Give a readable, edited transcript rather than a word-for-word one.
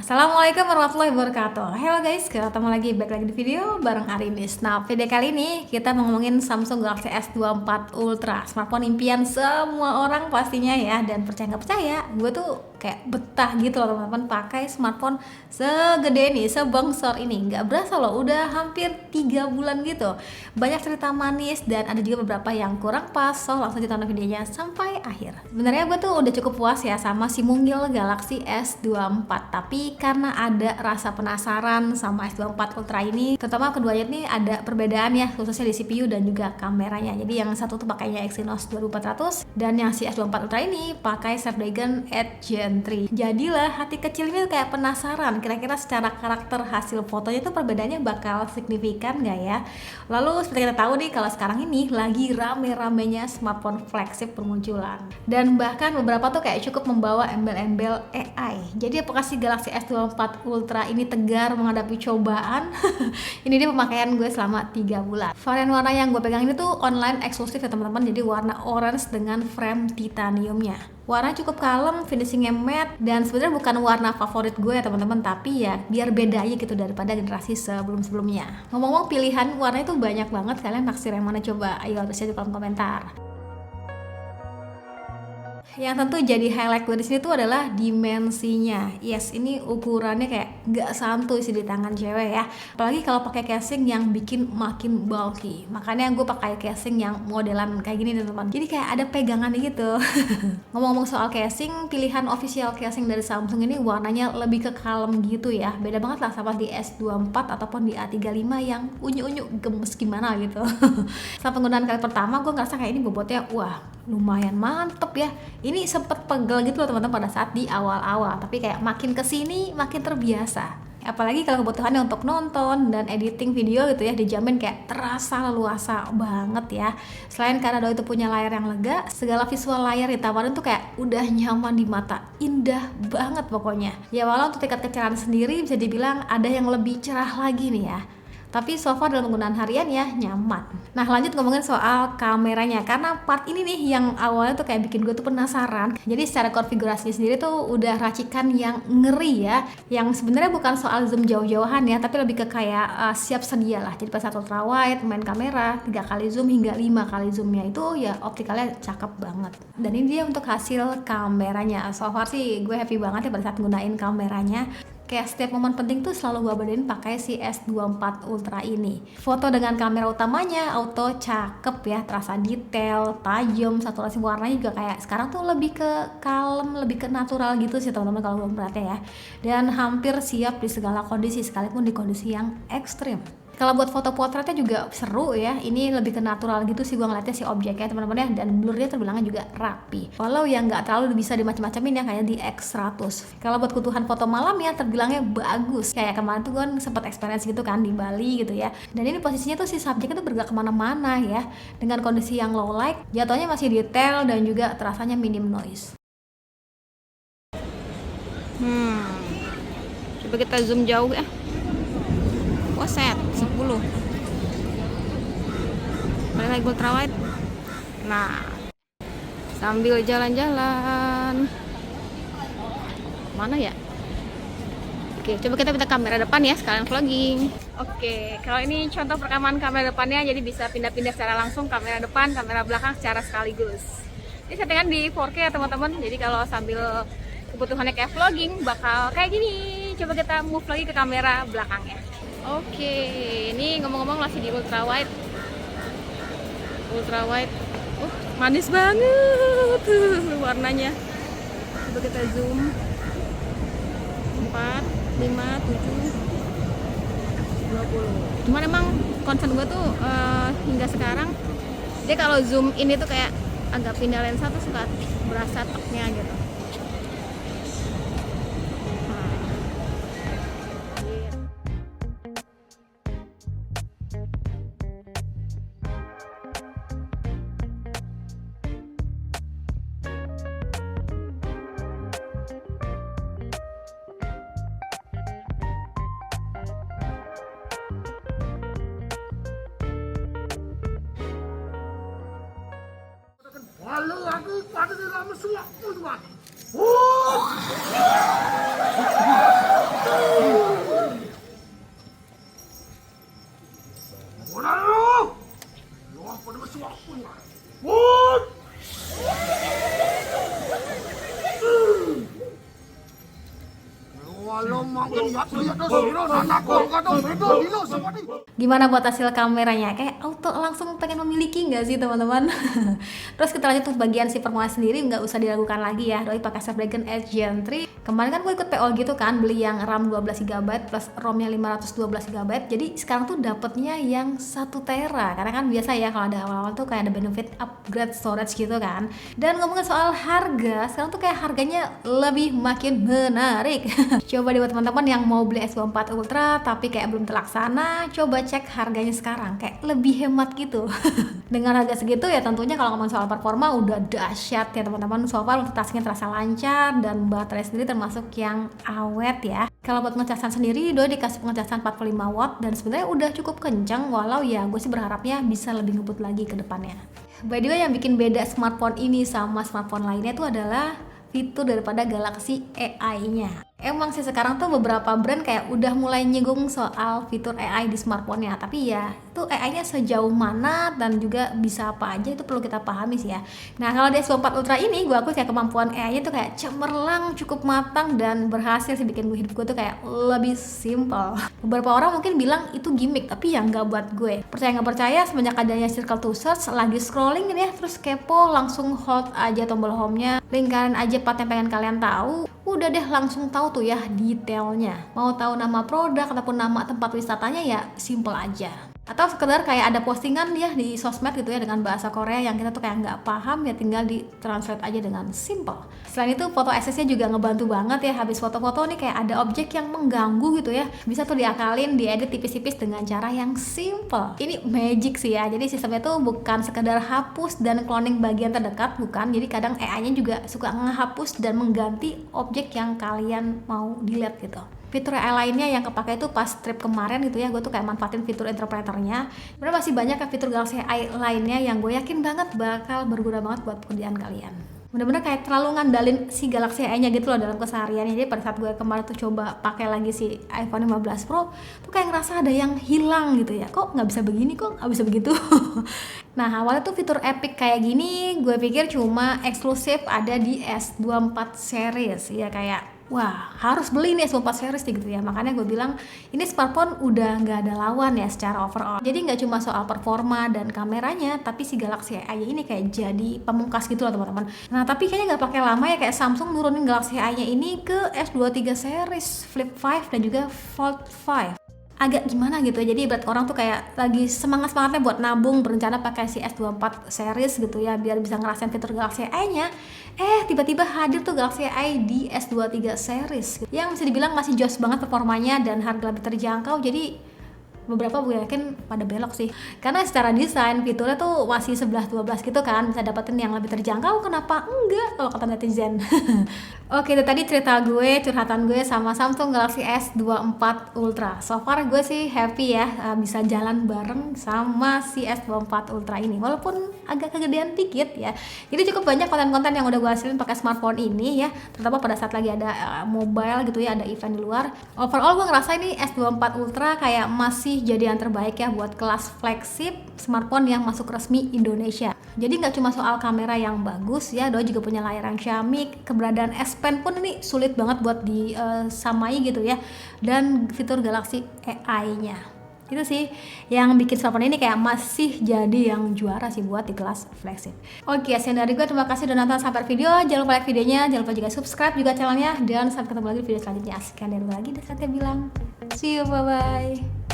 Assalamualaikum warahmatullahi wabarakatuh. Hello guys, ketemu lagi back lagi di video bareng Arinis. Nah, video kali ini kita mau ngomongin Samsung Galaxy S24 Ultra, smartphone impian semua orang pastinya ya. Dan percaya nggak percaya, gue tuh kayak betah gitu loh teman-teman pakai smartphone segede ini, sebongsor ini. Nggak berasa loh, udah hampir 3 bulan gitu. Banyak cerita manis dan ada juga beberapa yang kurang pas. So langsung ditonton videonya sampai akhir. Sebenarnya gue tuh udah cukup puas ya sama si mungil Galaxy S24, tapi karena ada rasa penasaran sama S24 Ultra ini, terutama keduanya ini ada perbedaan ya, khususnya di CPU dan juga kameranya. Jadi yang satu tuh pakainya Exynos 2400 dan yang si S24 Ultra ini pakai Snapdragon 8 Gen 3. Jadilah hati kecil ini kayak penasaran kira-kira secara karakter hasil fotonya tuh perbedaannya bakal signifikan nggak ya. Lalu seperti kita tahu nih, kalau sekarang ini lagi rame-ramenya smartphone flagship bermunculan, dan bahkan beberapa tuh kayak cukup membawa embel-embel AI. Jadi apakah si Galaxy S24 Ultra ini tegar menghadapi cobaan? Ini dia pemakaian gue selama 3 bulan. Varian warna yang gue pegang ini tuh online eksklusif ya teman-teman. Jadi warna orange dengan frame titaniumnya. Warna cukup kalem, finishingnya matte, dan sebenarnya bukan warna favorit gue ya teman-teman, tapi ya biar beda aja gitu daripada generasi sebelum-sebelumnya. Ngomong-ngomong pilihan warna itu banyak banget, kalian naksir yang mana coba? Ayo tulis di kolom komentar. Yang tentu jadi highlight gue di sini tuh adalah dimensinya. Yes, ini ukurannya kayak nggak santuy sih di tangan cewek ya. Apalagi kalau pakai casing yang bikin makin bulky. Makanya gue pakai casing yang modelan kayak gini teman-teman. Jadi kayak ada pegangannya gitu. Ngomong-ngomong soal casing, pilihan official casing dari Samsung ini warnanya lebih ke kalem gitu ya. Beda banget lah sama di S24 ataupun di A35 yang unyu-unyu gemes gimana gitu. Saat penggunaan kali pertama gue ngerasa kayak ini bobotnya wah lumayan mantep ya. Ini sempet pegel gitu loh teman-teman pada saat di awal-awal, tapi kayak makin kesini makin terbiasa. Apalagi kalau kebutuhannya untuk nonton dan editing video gitu ya, dijamin kayak terasa leluasa banget ya. Selain karena Doi itu punya layar yang lega, segala visual layar ditawarin tuh kayak udah nyaman di mata, indah banget pokoknya. Ya walau untuk tingkat kecerahan sendiri bisa dibilang ada yang lebih cerah lagi nih ya. Tapi so far dalam penggunaan harian ya nyaman. Nah lanjut ngomongin soal kameranya, karena part ini nih yang awalnya tuh kayak bikin gue tuh penasaran. Jadi secara konfigurasinya sendiri tuh udah racikan yang ngeri ya, yang sebenarnya bukan soal zoom jauh-jauhan ya, tapi lebih ke kayak siap sedia lah. Jadi pas ultra wide, main kamera 3 kali zoom hingga 5 kali zoomnya itu ya optikalnya cakep banget. Dan ini dia untuk hasil kameranya. So far sih gue happy banget ya pada saat gunain kameranya. Kayak setiap momen penting tuh selalu gue abadiin pakai si S24 Ultra ini. Foto dengan kamera utamanya auto cakep ya, terasa detail, tajam, saturasi warnanya juga kayak sekarang tuh lebih ke kalem, lebih ke natural gitu sih teman-teman kalau gue perhatiin ya. Dan hampir siap di segala kondisi, sekalipun di kondisi yang ekstrim. Kalau buat foto potretnya juga seru ya, ini lebih ke natural gitu sih gue ngeliatnya si objeknya teman-teman ya, dan blurnya terbilangnya juga rapi. Walau yang nggak terlalu bisa dimacam-macamin ya kayak di X100. Kalau buat kebutuhan foto malam ya terbilangnya bagus. Kayak kemarin tuh gue sempat experience gitu kan di Bali gitu ya. Dan ini posisinya tuh si subjeknya tuh bergerak kemana-mana ya, dengan kondisi yang low light, jatuhnya masih detail dan juga terasanya minim noise. Coba kita zoom jauh ya. Oh set 10. Balik lagi ultra wide. Nah, sambil jalan-jalan, mana ya? Oke, coba kita pindah kamera depan ya, sekalian vlogging. Oke, kalau ini contoh perekaman kamera depannya, jadi bisa pindah-pindah secara langsung kamera depan, kamera belakang secara sekaligus. Ini settingan di 4K ya teman-teman. Jadi kalau sambil kebutuhannya kayak vlogging bakal kayak gini. Coba kita move lagi ke kamera belakangnya. Oke, ini ngomong-ngomong masih di ultra wide. Ultra wide. Manis banget warnanya. Coba kita zoom. 4, 5, 7, 20. Cuman emang concern gue tuh hingga sekarang dia kalau zoom ini tuh kayak agak pindah lensa tuh suka berasa teknya gitu. Walau aku pada dalam suatu tuan. Kalau makin lihat tuh siro anakku kata beda dilo seperti. Gimana buat hasil kameranya? Kayak auto langsung pengen memiliki nggak sih teman-teman? Terus kita lanjut untuk bagian si performa sendiri, nggak usah diragukan lagi ya. Doi pakai Snapdragon 8 Gen 3. Kemarin kan gue ikut PO gitu kan, beli yang RAM 12GB plus ROM-nya 512GB. Jadi sekarang tuh dapetnya yang 1 tera. Karena kan biasa ya kalau ada awal-awal tuh kayak ada benefit upgrade storage gitu kan. Dan ngomongin soal harga, sekarang tuh kayak harganya lebih makin menarik. Coba deh buat teman-teman yang mau beli S24 Ultra tapi kayak belum terlaksana, coba cek harganya sekarang, kayak lebih hemat gitu. Dengan harga segitu ya tentunya kalau ngomong soal performa udah dahsyat ya teman-teman. So far multitasking terasa lancar dan baterai sendiri termasuk yang awet ya. Kalau buat ngecasan sendiri, Doi dikasih pengecasan 45 watt dan sebenarnya udah cukup kencang, walau ya gue sih berharapnya bisa lebih ngebut lagi ke depannya. By the way, yang bikin beda smartphone ini sama smartphone lainnya itu adalah fitur daripada Galaxy AI-nya. Emang sih sekarang tuh beberapa brand kayak udah mulai nyinggung soal fitur AI di smartphone-nya, tapi ya itu AI-nya sejauh mana dan juga bisa apa aja itu perlu kita pahami sih ya. Nah kalau di S24 Ultra ini gue akui kayak kemampuan AI-nya tuh kayak cemerlang, cukup matang dan berhasil sih bikin hidup gue tuh kayak lebih simple. Beberapa orang mungkin bilang itu gimmick, tapi ya nggak buat gue. Percaya nggak percaya, semenjak adanya Circle to Search, lagi scrolling ya terus kepo, langsung hold aja tombol home-nya, lingkaran aja part yang pengen kalian tahu, udah deh langsung tahu tuh ya detailnya. Mau tahu nama produk ataupun nama tempat wisatanya ya simple aja. Atau sekedar kayak ada postingan ya di sosmed gitu ya dengan bahasa Korea yang kita tuh kayak nggak paham, ya tinggal di translate aja dengan simple. Selain itu foto SS-nya juga ngebantu banget ya. Habis foto-foto nih kayak ada objek yang mengganggu gitu ya, bisa tuh diakalin, diedit tipis-tipis dengan cara yang simple. Ini magic sih ya. Jadi sistemnya tuh bukan sekedar hapus dan cloning bagian terdekat, bukan. Jadi kadang AI-nya juga suka ngehapus dan mengganti objek yang kalian mau delete gitu. Fitur AI lainnya yang kepake itu pas trip kemarin gitu ya, gue tuh kayak manfaatin fitur interpreternya. Sebenarnya masih banyak ya fitur Galaxy AI lainnya yang gue yakin banget bakal berguna banget buat pekerjaan kalian. Bener-bener kayak terlalu ngandalin si Galaxy AI-nya gitu loh dalam kesehariannya. Jadi pada saat gue kemarin tuh coba pakai lagi si iPhone 15 Pro tuh kayak ngerasa ada yang hilang gitu ya. Kok nggak bisa begini, kok nggak bisa begitu. Nah awalnya tuh fitur epic kayak gini gue pikir cuma eksklusif ada di S24 series ya, kayak wah harus beli nih S24 series gitu ya. Makanya gue bilang ini smartphone udah nggak ada lawan ya secara overall. Jadi nggak cuma soal performa dan kameranya, tapi si Galaxy AI ini kayak jadi pamungkas gitu loh teman-teman. Nah tapi kayaknya nggak pakai lama ya, kayak Samsung nurunin Galaxy AI-nya ini ke S23 series, Flip 5 dan juga Fold 5. Agak gimana gitu ya, jadi buat orang tuh kayak lagi semangat-semangatnya buat nabung, berencana pakai si S24 series gitu ya biar bisa ngerasain fitur Galaxy AI-nya. Tiba-tiba hadir tuh Galaxy AI di S23 series yang bisa dibilang masih jos banget performanya dan harga lebih terjangkau. Jadi beberapa gue yakin pada belok sih, karena secara desain fiturnya tuh masih 11-12 gitu kan, bisa dapetin yang lebih terjangkau, kenapa enggak kalau kata netizen. Oke, itu tadi cerita gue, curhatan gue sama Samsung Galaxy S24 Ultra. So far gue sih happy ya bisa jalan bareng sama si S24 Ultra ini, walaupun agak kegedean dikit ya. Jadi cukup banyak konten-konten yang udah gue hasilin pakai smartphone ini ya, terutama pada saat lagi ada mobile gitu ya, ada event di luar. Overall gue ngerasa ini S24 Ultra kayak masih jadi yang terbaik ya buat kelas flagship smartphone yang masuk resmi Indonesia. Jadi nggak cuma soal kamera yang bagus ya, Doi juga punya layar yang Xiaomi, keberadaan S Pen pun ini sulit banget buat disamai gitu ya, dan fitur Galaxy AI-nya. Itu sih yang bikin smartphone ini kayak masih jadi yang juara sih buat di kelas flagship. Oke, sekian dari gue, terima kasih udah nonton sampai video. Jangan lupa like videonya, jangan lupa juga subscribe juga channelnya, dan sampai ketemu lagi di video selanjutnya. Sekian dari gue lagi, dan saya bilang see you, bye bye.